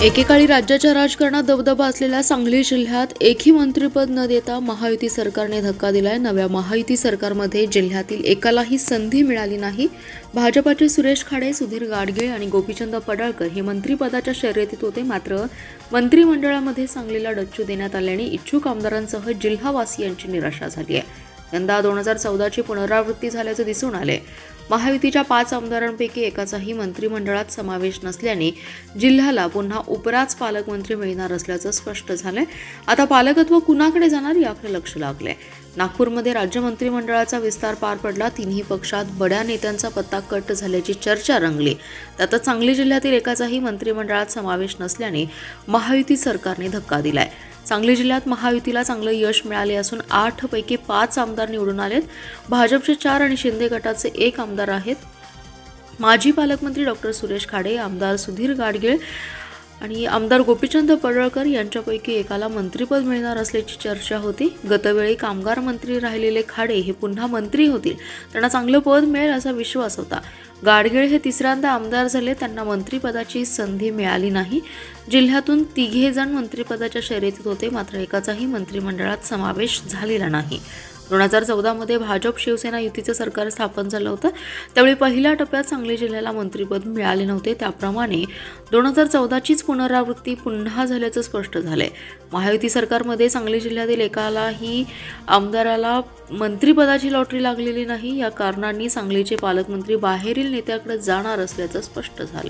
एकेकाळी राज्याच्या राजकारणात दबदबा असलेल्या सांगली जिल्ह्यात एकही मंत्रिपद न देता महायुती सरकारने धक्का दिलाय। नव्या महायुती सरकारमध्ये जिल्ह्यातील एकालाही संधी मिळाली नाही। भाजपाचे सुरेश खाडे, सुधीर गाडगीळ आणि गोपीचंद पडळकर हे मंत्रिपदाच्या शर्यतीत होते, मात्र मंत्रिमंडळामध्ये सांगलीला डच्चू देण्यात आल्याने इच्छुक आमदारांसह जिल्हावासियांची निराशा झाली आहे। यंदा 2014ची पुनरावृत्ती झाल्याचे दिसून आले। महायुतीच्या 5 आमदारांपैकी एकाचाही मंत्रिमंडळात समावेश नसल्याने जिल्ह्याला पुन्हा उपराच पालकमंत्री मिळणार असल्याचं स्पष्ट झालंय। आता पालकत्व कुणाकडे जाणार याकडे लक्ष लागलंय। नागपूरमध्ये राज्य मंत्रिमंडळाचा विस्तार पार पडला। तिन्ही पक्षात बड्या नेत्यांचा पत्ता कट झाल्याची चर्चा रंगली। त्यातच सांगली जिल्ह्यातील एकाचाही मंत्रिमंडळात समावेश नसल्याने महायुती सरकारने धक्का दिलाय। सांगली जिल्ह्यात महायुतीला चांगलं यश मिळाले असून 8 पैकी 5 आमदार निवडून आलेत। भाजपचे 4 आणि शिंदे गटाचे 1 आमदार आहेत। माजी पालकमंत्री डॉक्टर सुरेश खाडे, आमदार सुधीर गाडगीळ आणि आमदार गोपीचंद पडळकर यांच्यापैकी एकाला मंत्रिपद मिळणार असल्याची चर्चा होती। गतवेळी कामगार मंत्री राहिलेले खाडे हे पुन्हा मंत्री होतील, त्यांना चांगलं पद मिळेल असा विश्वास होता। गाडगीळ हे तिसऱ्यांदा आमदार झाले, त्यांना मंत्रिपदाची संधी मिळाली नाही। जिल्ह्यातून 3 जण मंत्रिपदाच्या शर्यतीत होते, मात्र एकाचाही मंत्रिमंडळात समावेश झालेला नाही। 2014 मध्ये भाजप शिवसेना युतीचे सरकार स्थापन झालं होतं, त्यावेळी पहिल्या टप्प्यात सांगली जिल्ह्याला मंत्रिपद मिळाले नव्हते। त्याप्रमाणे 2014चीच पुनरावृत्ती पुन्हा झाल्याचं स्पष्ट झालंय। महायुती सरकारमध्ये सांगली जिल्ह्यातील एकालाही आमदाराला मंत्रिपदाची लॉटरी लागलेली नाही। या कारणांनी सांगलीचे पालकमंत्री बाहेरील नेत्याकडे जाणार असल्याचं स्पष्ट झालं।